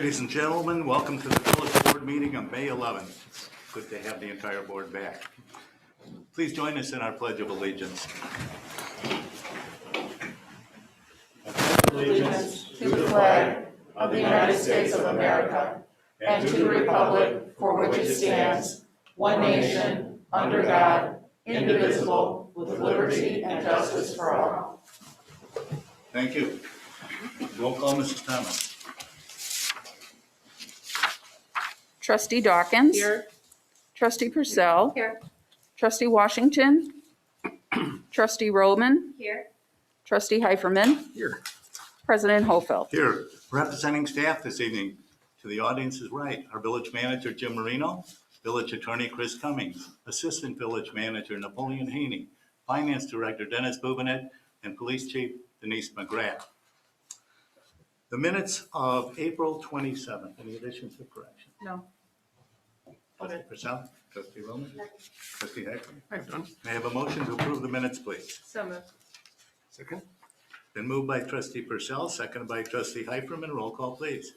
Ladies and gentlemen, welcome to the village board meeting on May 11th. It's good to have the entire board back. Please join us in our Pledge of Allegiance. Allegiance to the flag of the United States of America and to the republic for which it stands, one nation, under God, indivisible, with liberty and justice for all. Thank you. Roll call, Mrs. Thomas. Trustee Dawkins. Here. Trustee Purcell. Here. Trustee Washington. Trustee Roman. Here. Trustee Heiferman. Here. President Hofeld. Here, representing staff this evening to the audience's right, our village manager, Jim Marino, village attorney, Chris Cummings, assistant village manager, Napoleon Haney, finance director, Dennis Bubinet, and police chief, Denise McGrath. The minutes of April 27th, any additions or corrections? No. Trustee Purcell, trustee Roman, trustee Heiferman. I've done. May I have a motion to approve the minutes, please? So moved. Second? Been moved by trustee Purcell, seconded by trustee Heiferman. Roll call, please.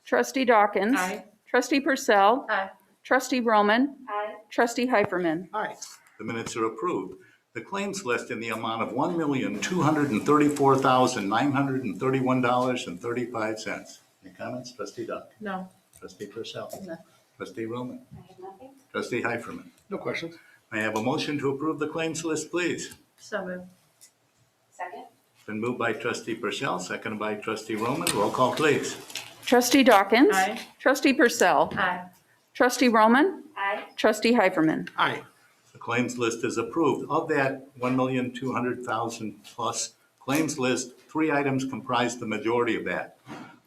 Trustee Dawkins. Aye. Trustee Purcell. Aye. Trustee Roman. Aye. Trustee Heiferman. Aye. The minutes are approved. The claims list in the amount of $1,234,931.35. Any comments? Trustee Duck. No. Trustee Purcell. No. Trustee Roman. I have nothing. Trustee Heiferman. No questions? May I have a motion to approve the claims list, please? So moved. Second. Been moved by trustee Purcell, seconded by trustee Roman. Roll call, please. Trustee Dawkins. Aye. Trustee Purcell. Aye. Trustee Roman. Aye. Trustee Heiferman. Aye. The claims list is approved. Of that $1,200,000 plus claims list, 3 items comprise the majority of that.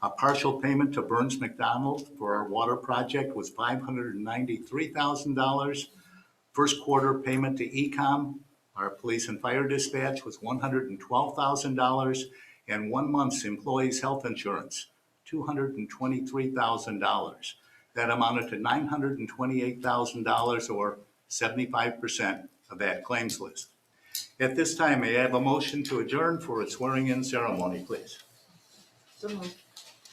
A partial payment to Burns McDonald for our water project was $593,000. First quarter payment to ECOM, our police and fire dispatch, was $112,000. And 1 month's employees' health insurance, $223,000. That amounted to $928,000, or 75% of that claims list. At this time, may I have a motion to adjourn for a swearing-in ceremony, please? So moved.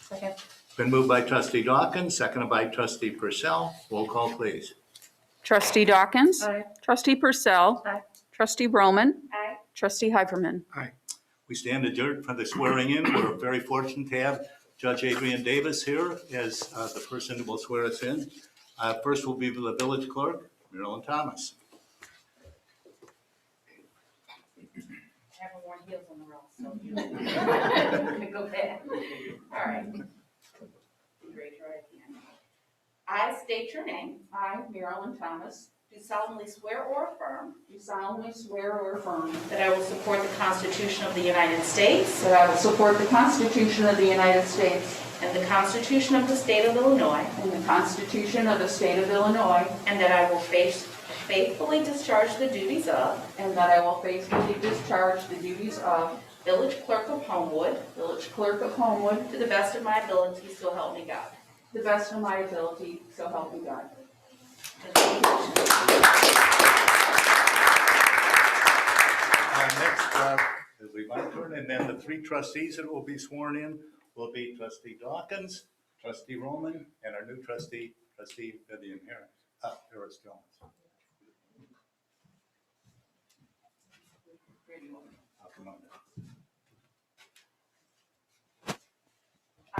Second. Been moved by trustee Dawkins, seconded by trustee Purcell. Roll call, please. Trustee Dawkins. Aye. Trustee Purcell. Aye. Trustee Roman. Aye. Trustee Heiferman. Aye. We stand adjourned for the swearing-in. We're very fortunate to have Judge Adrian Davis here as the person who will swear us in. First will be the village clerk, Marilyn Thomas. I haven't worn heels on the roll, so you I'm gonna go back. All right. Raise your right hand. I state your name. I, Marilyn Thomas, do solemnly swear or affirm Do solemnly swear or affirm that I will support the Constitution of the United States that I will support the Constitution of the United States and the Constitution of the State of Illinois, and the Constitution of the State of Illinois, and that I will faithfully discharge the duties of and that I will faithfully discharge the duties of village clerk of Homewood village clerk of Homewood to the best of my ability, so help me God. to the best of my ability, so help me God. Next, it'll be my turn, and then the 3 trustees that will be sworn in will be trustee Dawkins, trustee Roman, and our new trustee, trustee Vivian Harris Jones. I'll come on down.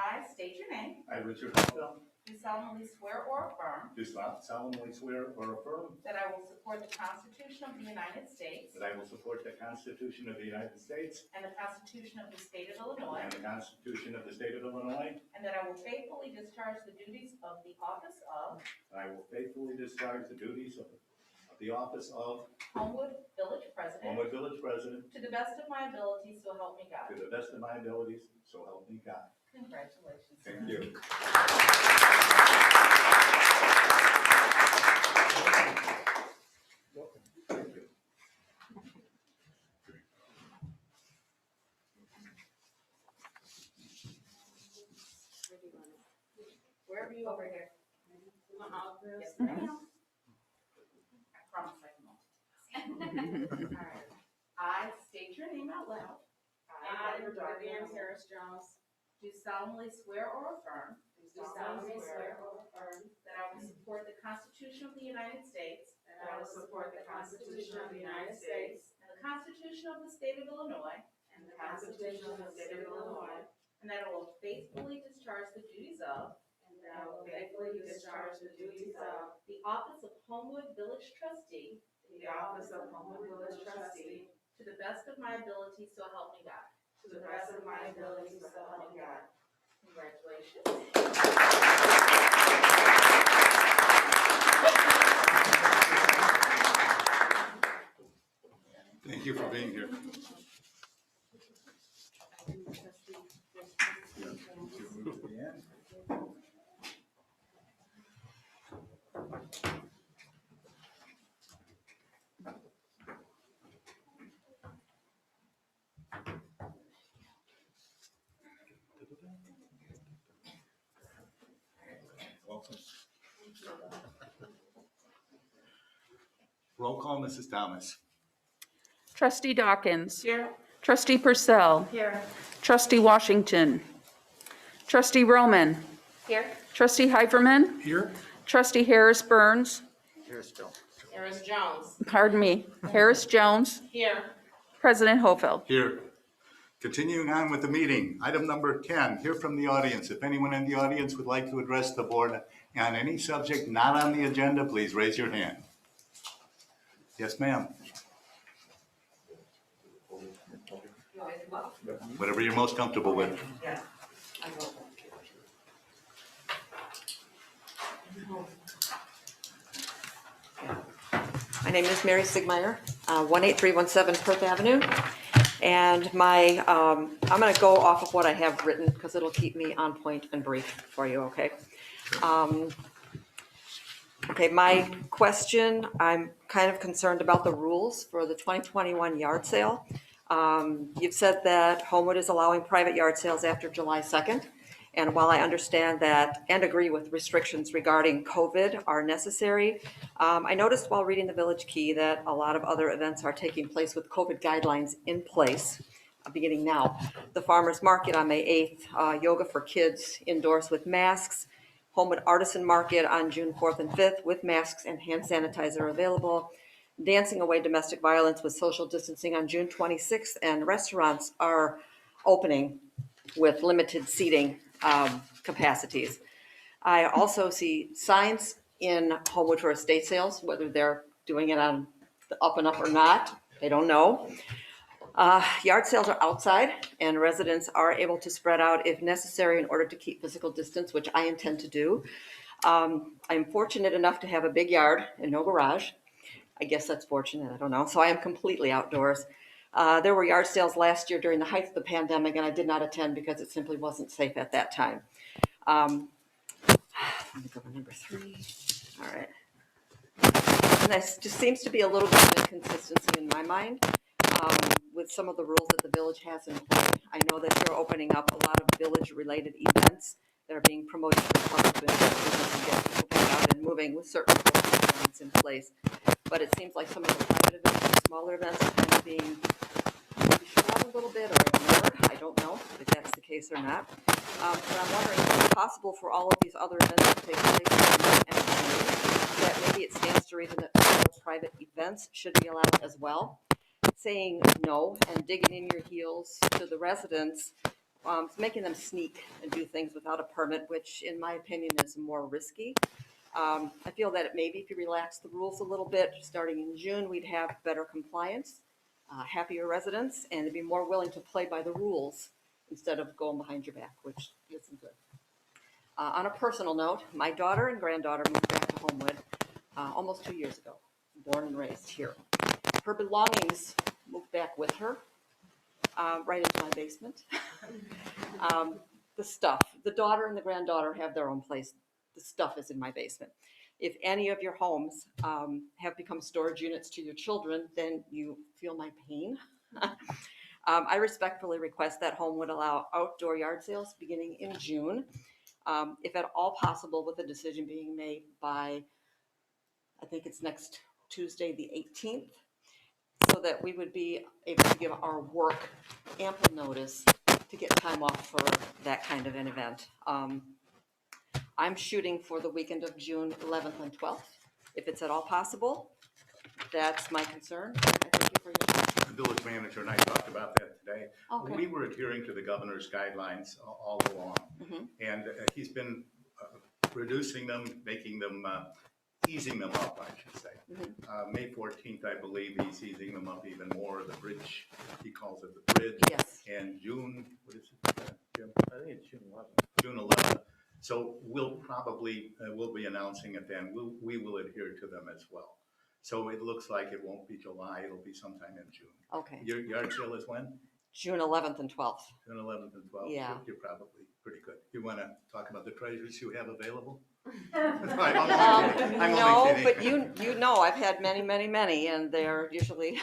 I state your name. I, Richard Hopewell, Do solemnly swear or affirm do solemnly swear or affirm that I will support the Constitution of the United States that I will support the Constitution of the United States and the Constitution of the State of Illinois, and the Constitution of the State of Illinois. and that I will faithfully discharge the duties of the office of I will faithfully discharge the duties of the office of Homewood Village President Homewood Village President to the best of my ability, so help me God. to the best of my abilities, so help me God. Congratulations. Thank you. Thank you. Wherever you over here. Yes, ma'am. I promise I can multitask. All right. I state your name out loud. I, Vivian Harris Jones, do solemnly swear or affirm do solemnly swear or affirm that I will support the Constitution of the United States and the Constitution of the United States and the Constitution of the State of Illinois and the Constitution of the State of Illinois, and that I will faithfully discharge the duties of the office of Homewood Village Trustee to the best of my ability, so help me God. Congratulations. Thank you for being here. Welcome. Roll call, Mrs. Thomas. Trustee Dawkins. Here. Trustee Purcell. Here. Trustee Washington. Trustee Roman. Here. Trustee Heiferman. Here. Trustee Harris Burns. Harris Jones. Pardon me. Harris Jones. Here. President Hofeld. Here. Continuing on with the meeting, item number 10, hear from the audience. If anyone in the audience would like to address the board on any subject not on the agenda, please raise your hand. Yes, ma'am. Whatever you're most comfortable with. My name is Mary Sigmeyer, 18317 Perth Avenue. And I'm going to go off of what I have written because it'll keep me on point and brief for you, okay? Okay, my question, I'm kind of concerned about the rules for the 2021 yard sale. You've said that Homewood is allowing private yard sales after July 2nd. And while I understand that and agree with restrictions regarding COVID are necessary, I noticed while reading the Village Key that a lot of other events are taking place with COVID guidelines in place, beginning now. The Farmers Market on May 8th, yoga for kids indoors with masks, Homewood Artisan Market on June 4th and 5th with masks and hand sanitizer available, Dancing Away Domestic Violence with social distancing on June 26th, and restaurants are opening with limited seating capacities. I also see signs in Homewood for estate sales, whether they're doing it on the up and up or not, I don't know. Yard sales are outside and residents are able to spread out if necessary in order to keep physical distance, which I intend to do. I'm fortunate enough to have a big yard and no garage. I guess that's fortunate, I don't know. So I am completely outdoors. There were yard sales last year during the height of the pandemic, and I did not attend because it simply wasn't safe at that time. Let me go to number 3. All right. And this just seems to be a little bit of inconsistency in my mind with some of the rules that the village has in place. I know that you're opening up a lot of village-related events that are being promoted to the public to get people back out and moving with certain programs in place. But it seems like some of the private events and smaller events are kind of being shut out a little bit or ignored. I don't know if that's the case or not. But I'm wondering if it's possible for all of these other events to take place and that maybe it stands to reason that private events should be allowed as well. Saying no and digging in your heels to the residents, making them sneak and do things without a permit, which in my opinion is more risky. I feel that maybe if you relax the rules a little bit, starting in June, we'd have better compliance, happier residents, and to be more willing to play by the rules instead of going behind your back, which isn't good. On a personal note, my daughter and granddaughter moved back to Homewood almost 2 years ago, born and raised here. Her belongings moved back with her, right into my basement. The stuff, the daughter and the granddaughter have their own place. The stuff is in my basement. If any of your homes have become storage units to your children, then you feel my pain. I respectfully request that Homewood allow outdoor yard sales beginning in June, if at all possible, with a decision being made by, I think it's next Tuesday, the 18th, so that we would be able to give our work ample notice to get time off for that kind of an event. I'm shooting for the weekend of June 11th and 12th, if it's at all possible. That's my concern. I thank you for your time. The village manager and I talked about that today. Okay. We were adhering to the governor's guidelines all along. And he's been reducing them, making them, easing them up, I should say. May 14th, I believe, he's easing them up even more. The bridge, he calls it the bridge. Yes. And June, what is it, Jim? I think it's June 11th. June 11th. So we'll probably, we'll be announcing it then. We will adhere to them as well. So it looks like it won't be July, it'll be sometime in June. Okay. Your yard sale is when? June 11th and 12th. June 11th and 12th? Yeah. You're probably pretty good. You want to talk about the treasures you have available? I'm only No, kidding. but you know, I've had many, and they're usually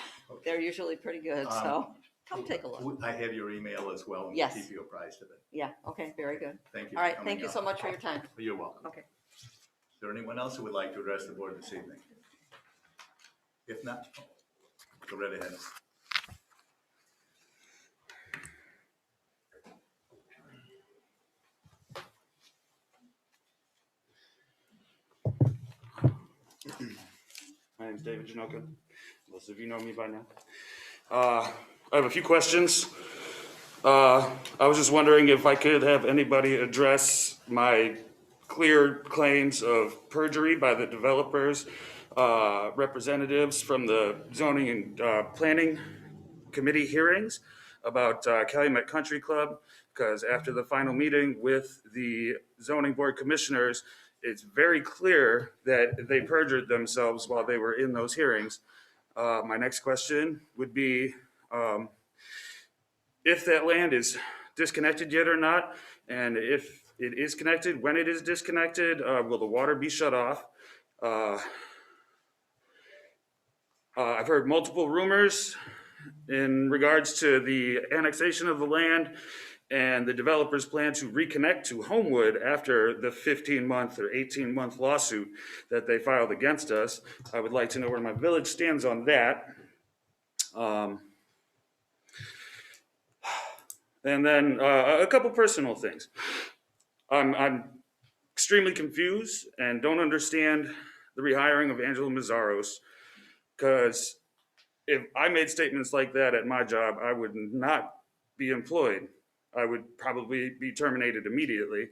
pretty good, so come take a look. I have your email as well, and Yes. we'll keep you apprised of it. Yeah, okay, very good. Thank you. All for right, coming thank you up. so much for your time. You're welcome. Okay. Is there anyone else who would like to address the board this evening? If not, go right ahead. My name's David Janoka. Most of you know me by now. I have a few questions. I was just wondering if I could have anybody address my clear claims of perjury by the developers, representatives from the zoning and planning committee hearings about Calumet Country Club, because after the final meeting with the zoning board commissioners, it's very clear that they perjured themselves while they were in those hearings. My next question would be if that land is disconnected yet or not, and if it is connected, when it is disconnected, will the water be shut off? I've heard multiple rumors in regards to the annexation of the land and the developers plan to reconnect to Homewood after the 15-month or 18-month lawsuit that they filed against us. I would like to know where my village stands on that. And then a couple personal things. I'm extremely confused and don't understand the rehiring of Angela Mazzaros, because if I made statements like that at my job, I would not be employed. I would probably be terminated immediately.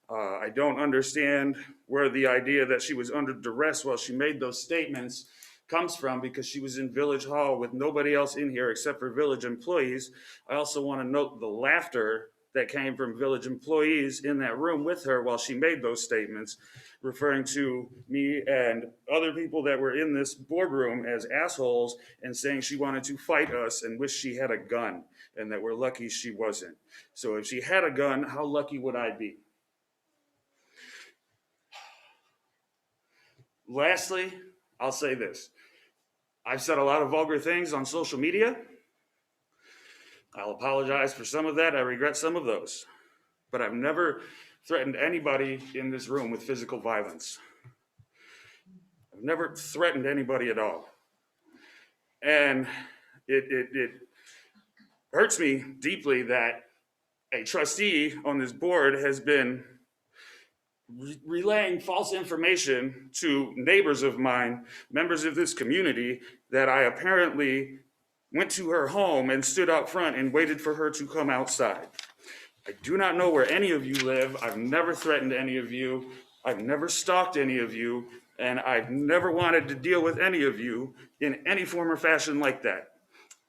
I don't understand where the idea that she was under duress while she made those statements comes from, because she was in Village Hall with nobody else in here except for village employees. I also want to note the laughter that came from village employees in that room with her while she made those statements, referring to me and other people that were in this boardroom as assholes and saying she wanted to fight us and wish she had a gun and that we're lucky she wasn't. So if she had a gun, how lucky would I be? Lastly, I'll say this. I've said a lot of vulgar things on social media. I'll apologize for some of that. I regret some of those. But I've never threatened anybody in this room with physical violence. I've never threatened anybody at all. And it hurts me deeply that a trustee on this board has been relaying false information to neighbors of mine, members of this community, that I apparently went to her home and stood out front and waited for her to come outside. I do not know where any of you live. I've never threatened any of you. I've never stalked any of you. And I've never wanted to deal with any of you in any form or fashion like that.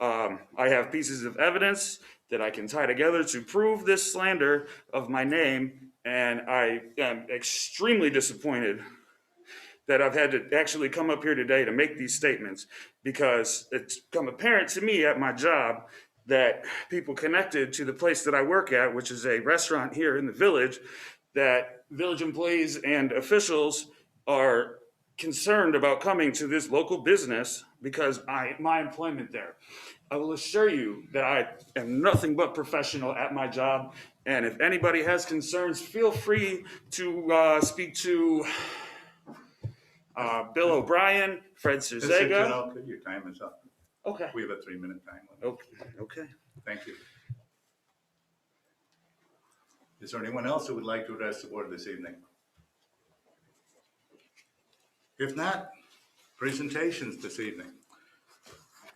I have pieces of evidence that I can tie together to prove this slander of my name. And I am extremely disappointed that I've had to actually come up here today to make these statements, because it's become apparent to me at my job that people connected to the place that I work at, which is a restaurant here in the village, that village employees and officials are concerned about coming to this local business because my employment there. I will assure you that I am nothing but professional at my job, and if anybody has concerns, feel free to speak to Bill O'Brien, Fred Mr. Cerzega. Janoka, your time is up. Okay. We have a 3-minute time limit. Okay. Thank you. Is there anyone else who would like to address the board this evening? If not, presentations this evening.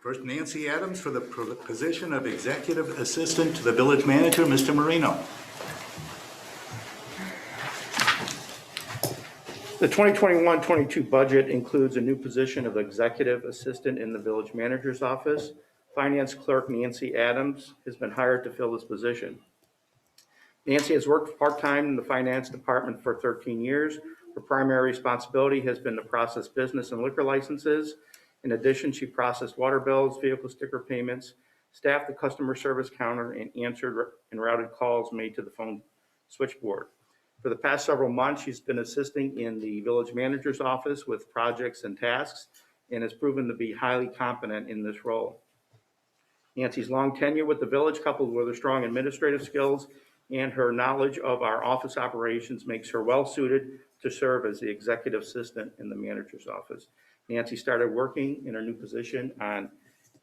First, Nancy Adams for the position of Executive Assistant to the Village Manager, Mr. Marino. The 2021-22 budget includes a new position of Executive Assistant in the Village Manager's Office. Finance Clerk Nancy Adams has been hired to fill this position. Nancy has worked part-time in the Finance Department for 13 years. Her primary responsibility has been to process business and liquor licenses. In addition, she processed water bills, vehicle sticker payments, staffed the customer service counter, and answered and routed calls made to the phone switchboard. For the past several months, she's been assisting in the Village Manager's Office with projects and tasks and has proven to be highly competent in this role. Nancy's long tenure with the village, coupled with her strong administrative skills and her knowledge of our office operations, makes her well-suited to serve as the Executive Assistant in the Manager's Office. Nancy started working in her new position on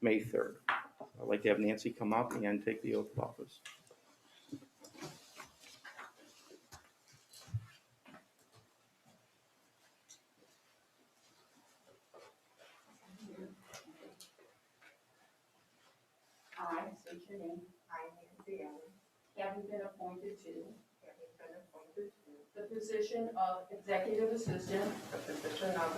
May 3rd. I'd like to have Nancy come up and take the oath of office. I state your name. I, Nancy Adams, Having been appointed to having been appointed to the position of Executive Assistant the position of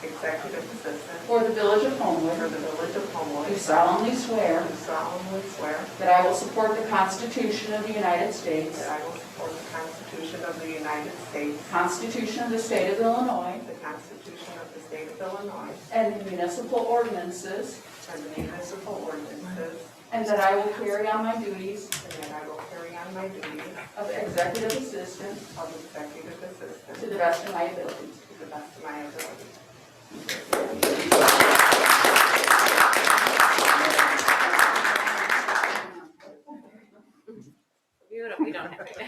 Executive Assistant for the Village of for Homewood, the Village of Homewood, do solemnly swear do solemnly swear that I will support the Constitution of the United States, that I will support the Constitution of the United States, Constitution of the State of Illinois, the Constitution of the State of Illinois, and the municipal ordinances, and the municipal ordinances, and that I will carry on my duties and that I will carry on my duties of Executive Assistant of Executive Assistant to the best of my abilities. to the best of my ability. We don't have to.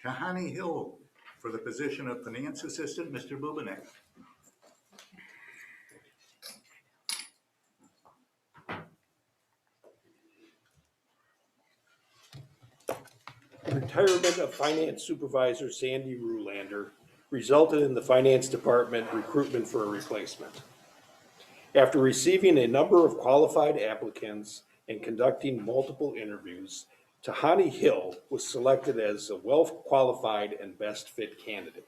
Tahani Hill for the position of Finance Assistant, Mr. Bubanek. Retirement of Finance Supervisor Sandy Rulander resulted in the Finance Department recruitment for a replacement. After receiving a number of qualified applicants and conducting multiple interviews, Tahani Hill was selected as a well-qualified and best fit candidate.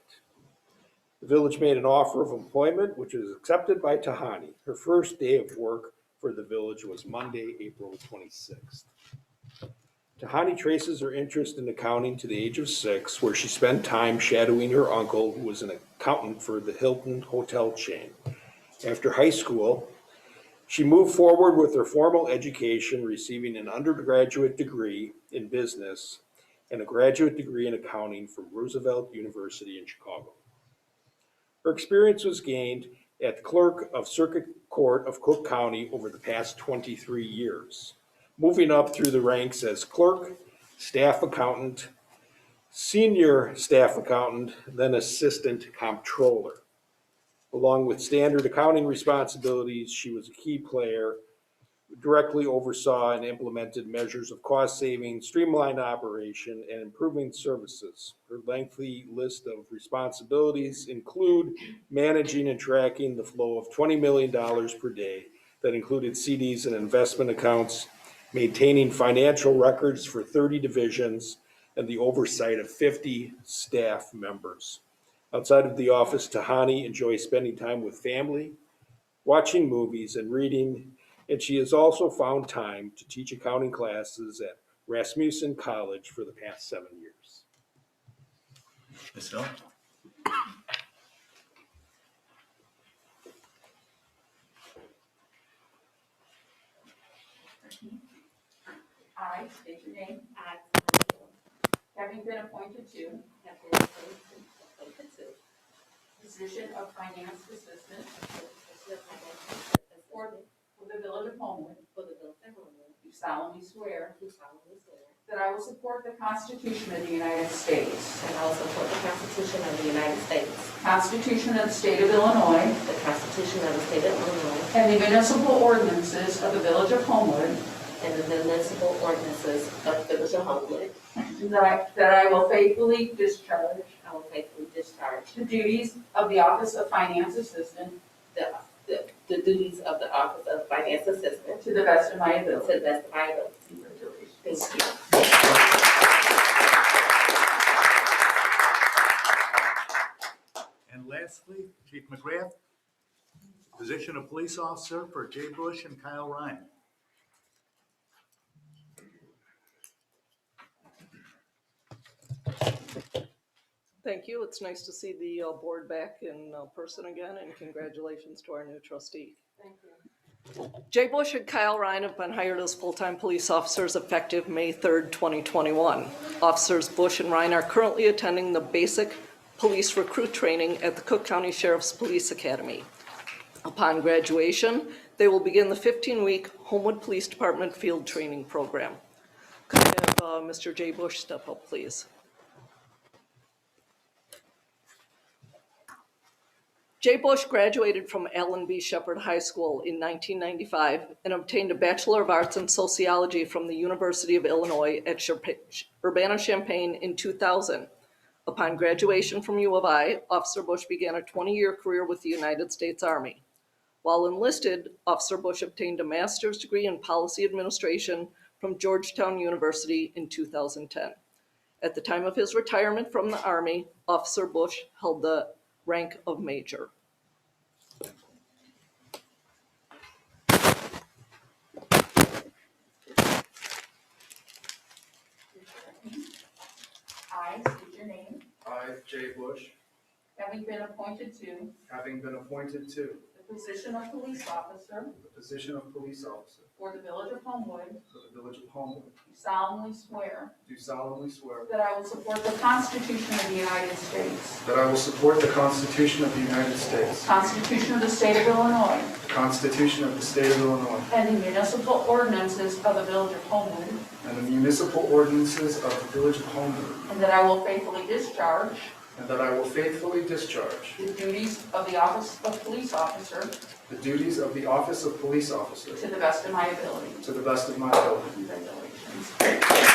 The village made an offer of employment, which was accepted by Tahani. Her first day of work for the village was Monday, April 26th. Tahani traces her interest in accounting to the age of 6, where she spent time shadowing her uncle, who was an accountant for the Hilton hotel chain. After high school, she moved forward with her formal education, receiving an undergraduate degree in business and a graduate degree in accounting from Roosevelt University in Chicago. Her experience was gained at the Clerk of Circuit Court of Cook County over the past 23 years, moving up through the ranks as clerk, staff accountant, senior staff accountant, then assistant comptroller. Along with standard accounting responsibilities, she was a key player, directly oversaw and implemented measures of cost saving, streamlined operation, and improving services. Her lengthy list of responsibilities include managing and tracking the flow of $20 million per day that included CDs and investment accounts, maintaining financial records for 30 divisions, and the oversight of 50 staff members. Outside of the office, Tahani enjoys spending time with family, watching movies, and reading, and she has also found time to teach accounting classes at Rasmussen College for the past 7 years. Ms. Hill? I state your name. Having been appointed to position of Finance Assistant for the Village of Homewood, do solemnly swear that I will support the Constitution of the United States, And I will support the Constitution of the United States, Constitution of the State of Illinois, the Constitution of the State of Illinois, and the municipal ordinances of the Village of Homewood, and the municipal ordinances of the Village of Homewood. That I will faithfully discharge I will faithfully discharge the duties of the Office of Finance Assistant the duties of the Office of Finance Assistant to the best of my to ability. the best of my ability. Thank you. And lastly, Chief McGrath, position of police officer for Jay Bush and Kyle Ryan. Thank you. It's nice to see the board back in person again, and congratulations to our new trustee. Thank you. Jay Bush and Kyle Ryan have been hired as full-time police officers effective May 3rd, 2021. Officers Bush and Ryan are currently attending the basic police recruit training at the Cook County Sheriff's Police Academy. Upon graduation, they will begin the 15-week Homewood Police Department field training program. Could I have Mr. Jay Bush step up, please? Jay Bush graduated from Allen B. Shepherd High School in 1995 and obtained a Bachelor of Arts in Sociology from the University of Illinois at Urbana-Champaign in 2000. Upon graduation from U of I, Officer Bush began a 20-year career with the United States Army. While enlisted, Officer Bush obtained a master's degree in policy administration from Georgetown University in 2010. At the time of his retirement from the Army, Officer Bush held the rank of major. I state your name, I, Jay Bush, having been appointed to having been appointed to the position of police officer the position of police officer for the Village of Homewood, for the Village of Homewood, do solemnly swear do solemnly swear that I will support the Constitution of the United States, that I will support the Constitution of the United States, the Constitution of the State of Illinois, the Constitution of the State of Illinois, and the municipal ordinances of the Village of Homewood, and the municipal ordinances of the Village of Homewood, and that I will faithfully discharge and that I will faithfully discharge the duties of the Office of Police Officer the duties of the Office of Police Officer to the best of my ability. to the best of my ability. Congratulations.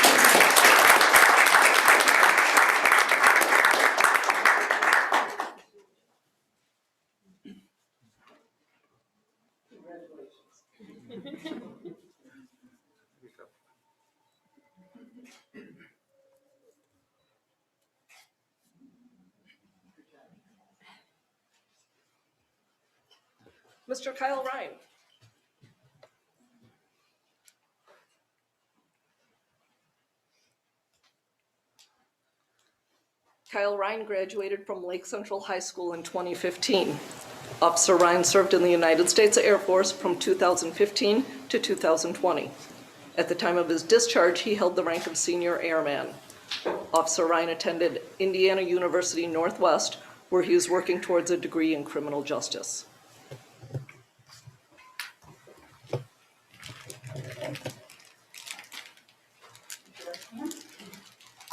Mr. Kyle Ryan. Kyle Ryan graduated from Lake Central High School in 2015. Officer Ryan served in the United States Air Force from 2015 to 2020. At the time of his discharge, he held the rank of Senior Airman. Officer Ryan attended Indiana University Northwest, where he is working towards a degree in criminal justice.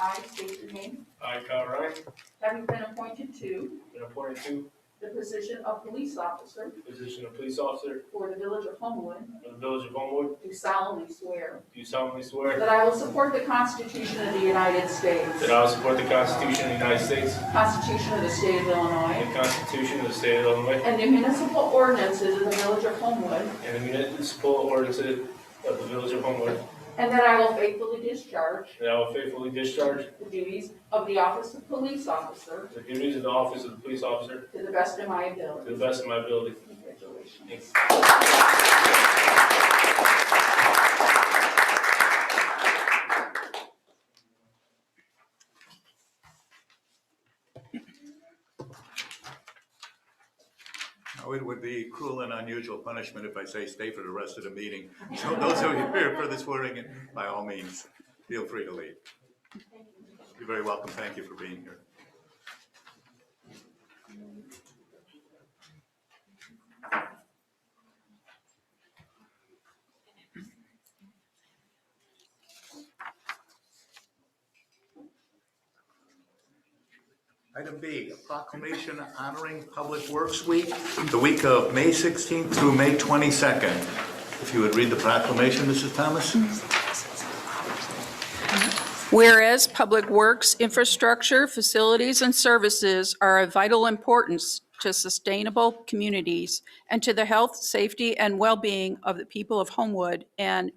I state your name, I, Kyle Ryan, having been appointed to been appointed to the position of police officer the position of police officer for the Village of Homewood, for the Village of Homewood, do solemnly swear do solemnly swear that I will support the Constitution of the United States, that I will support the Constitution of the United States, Constitution of the State of Illinois, and the Constitution of the State of Illinois, and the municipal ordinances of the Village of Homewood, and the municipal ordinances of the Village of Homewood, and that I will faithfully discharge and I will faithfully discharge the duties of the Office of Police Officer the duties of the Office of the Police Officer to the best of my to ability. the best of my ability. Congratulations. Thanks. Now, it would be cruel and unusual punishment if I say stay for the rest of the meeting. So those of you here for the swearing in, by all means, feel free to leave. You're very welcome. Thank you for being here. Item B, a proclamation honoring Public Works Week, the week of May 16th through May 22nd. If you would read the proclamation, Mrs. Thomas? Whereas public works, infrastructure, facilities, and services are of vital importance to sustainable communities and to the health, safety, and well-being of the people of Homewood, and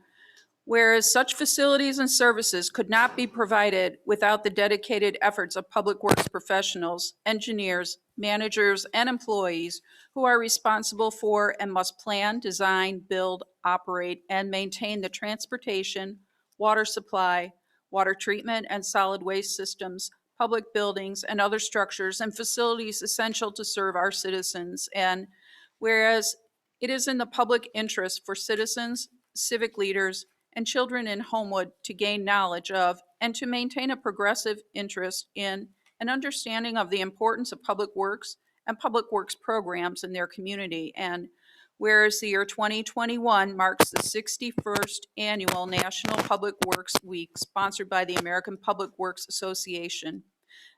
whereas such facilities and services could not be provided without the dedicated efforts of public works professionals, engineers, managers, and employees who are responsible for and must plan, design, build, operate, and maintain the transportation, water supply, water treatment, and solid waste systems, public buildings, and other structures and facilities essential to serve our citizens. And whereas it is in the public interest for citizens, civic leaders, and children in Homewood to gain knowledge of and to maintain a progressive interest in an understanding of the importance of public works and public works programs in their community. And whereas the year 2021 marks the 61st annual National Public Works Week sponsored by the American Public Works Association.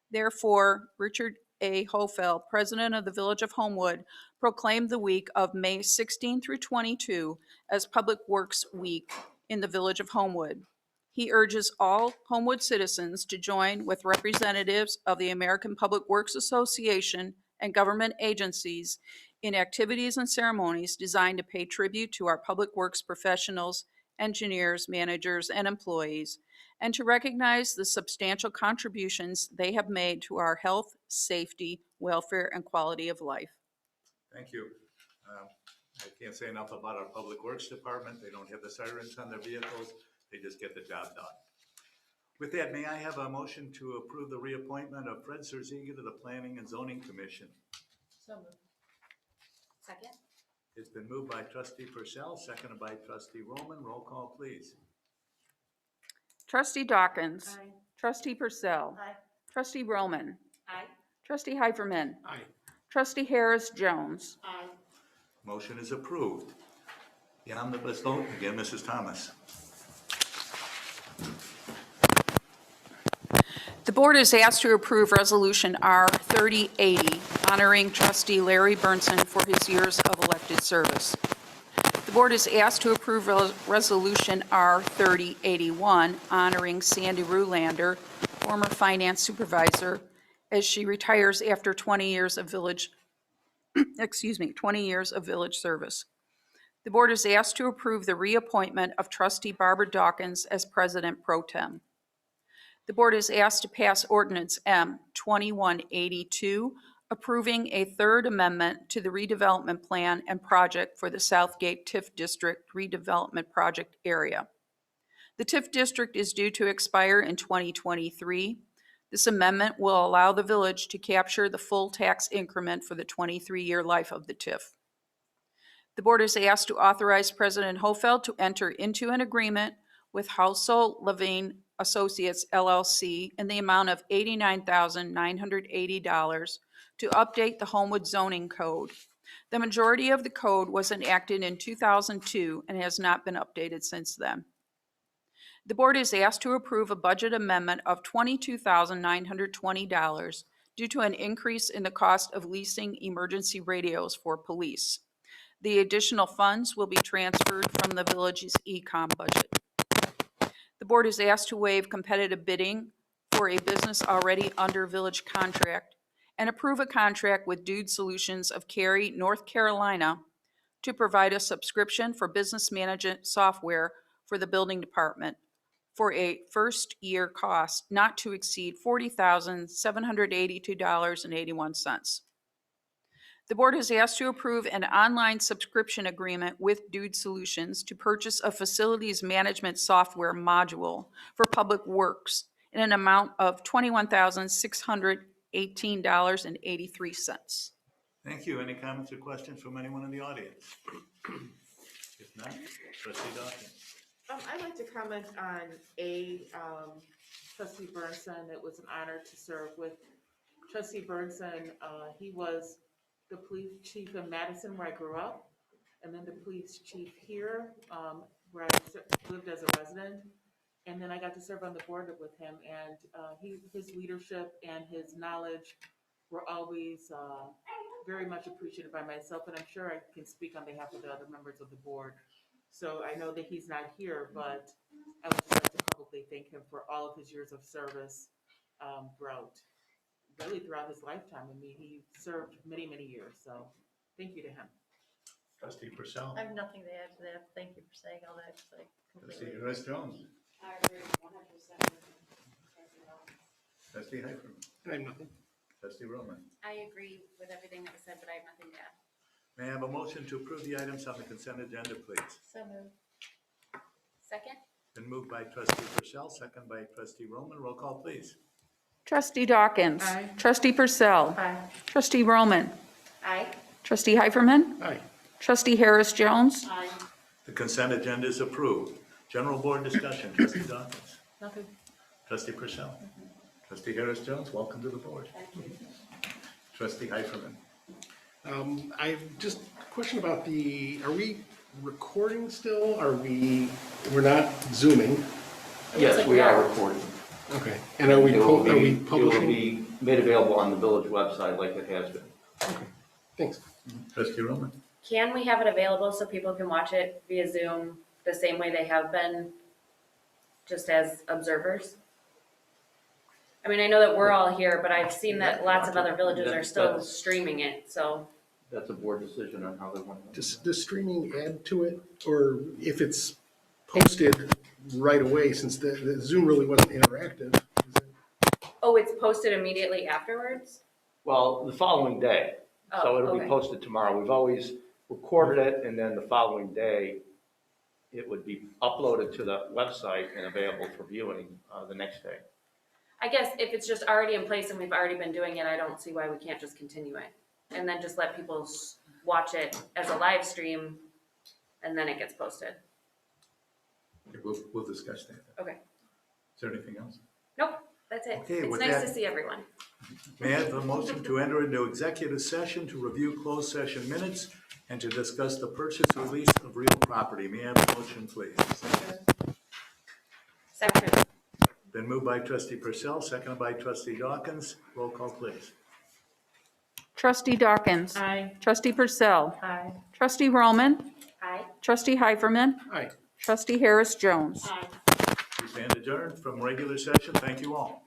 Therefore, Richard A. Hofeld, President of the Village of Homewood, proclaimed the week of May 16 through 22 as Public Works Week in the Village of Homewood. He urges all Homewood citizens to join with representatives of the American Public Works Association and government agencies in activities and ceremonies designed to pay tribute to our public works professionals, engineers, managers, and employees, and to recognize the substantial contributions they have made to our health, safety, welfare, and quality of life. Thank you. I can't say enough about our Public Works Department. They don't have the sirens on their vehicles. They just get the job done. With that, may I have a motion to approve the reappointment of Fred Serziga to the Planning and Zoning Commission? So moved. Second? It's been moved by trustee Purcell, seconded by trustee Roman. Roll call, please. Trustee Dawkins. Aye. Trustee Purcell. Aye. Trustee Roman. Aye. Trustee Heiferman. Aye. Trustee Harris Jones. Aye. Motion is approved. The omnibus vote, again, Mrs. Thomas. The board is asked to approve Resolution R 3080, honoring trustee Larry Burnson for his years of elected service. The board is asked to approve Resolution R 3081, honoring Sandy Rulander, former finance supervisor, as she retires after 20 years of village 20 years of village service. The board is asked to approve the reappointment of trustee Barbara Dawkins as president pro tem. The board is asked to pass ordinance M 2182, approving a third amendment to the redevelopment plan and project for the Southgate TIF District redevelopment project area. The TIF district is due to expire in 2023. This amendment will allow the village to capture the full tax increment for the 23-year life of the TIF. The board is asked to authorize President Hofeld to enter into an agreement with Housel Levine Associates LLC in the amount of $89,980 to update the Homewood zoning code. The majority of the code was enacted in 2002 and has not been updated since then. The board is asked to approve a budget amendment of $22,920 due to an increase in the cost of leasing emergency radios for police. The additional funds will be transferred from the village's e-com budget. The board is asked to waive competitive bidding for a business already under village contract and approve a contract with Dude Solutions of Cary, North Carolina to provide a subscription for business management software for the building department for a first-year cost not to exceed $40,782.81. The board is asked to approve an online subscription agreement with Dude Solutions to purchase a facilities management software module for public works in an amount of $21,618.83. Thank you. Any comments or questions from anyone in the audience? If not, trustee Dawkins. I'd like to comment on trustee Burnson. It was an honor to serve with trustee Burnson. He was the police chief in Madison, where I grew up, and then the police chief here, where I lived as a resident. And then I got to serve on the board with him, and his leadership and his knowledge were always very much appreciated by myself, and I'm sure I can speak on behalf of the other members of the board. So I know that he's not here, but I would just like to publicly thank him for all of his years of service throughout his lifetime. I mean, he served many, many years, so thank you to him. Trustee Purcell. I have nothing to add to that. Thank you for saying all that, 'cause I Trustee completely. Harris Jones. I agree 100%. Trustee Hyperman. I have nothing. Trustee Roman. I agree with everything that was said, but I have nothing to add. May I have a motion to approve the items on the consent agenda, please? So moved. Second? Been moved by Trustee Purcell, second by Trustee Roman. Roll call, please. Trustee Dawkins. Aye. Trustee Purcell. Aye. Trustee Roman. Aye. Trustee Hyperman. Aye. Trustee Harris Jones. Aye. The consent agenda is approved. General board discussion, Trustee Dawkins. Nothing. Trustee Purcell. Trustee Harris Jones, welcome to the board. Trustee Hyperman. I have just a question about are we recording still? We're not Zooming? Yes, we are recording. Okay. And are we It will publishing? be made available on the village website like it has been. Okay, thanks. Trustee Roman. Can we have it available so people can watch it via Zoom the same way they have been, just as observers? I mean, I know that we're all here, but I've seen that lots of other villages are still That's- streaming it, so. That's a board decision on how they want to. Does streaming add to it? Or if it's posted right away, since the Zoom really wasn't interactive? Is it- Oh, it's posted immediately afterwards? Well, the following day. So Oh, it'll be okay. posted tomorrow. We've always recorded it, and then the following day, it would be uploaded to the website and available for viewing the next day. I guess if it's just already in place and we've already been doing it, I don't see why we can't just continue it. And then just let people watch it as a live stream, and then it gets posted. Okay, we'll discuss that. Okay. Is there anything else? Nope, that's it. Okay, It's with nice that- to see everyone. May I have a motion to enter into executive session to review closed session minutes and to discuss the purchase or lease of real property? May I have a motion, please? Second. Been moved by Trustee Purcell, seconded by Trustee Dawkins. Roll call, please. Trustee Dawkins. Aye. Trustee Purcell. Aye. Trustee Roman. Aye. Trustee Hyperman. Aye. Trustee Harris Jones. We stand adjourned from regular session. Thank you all.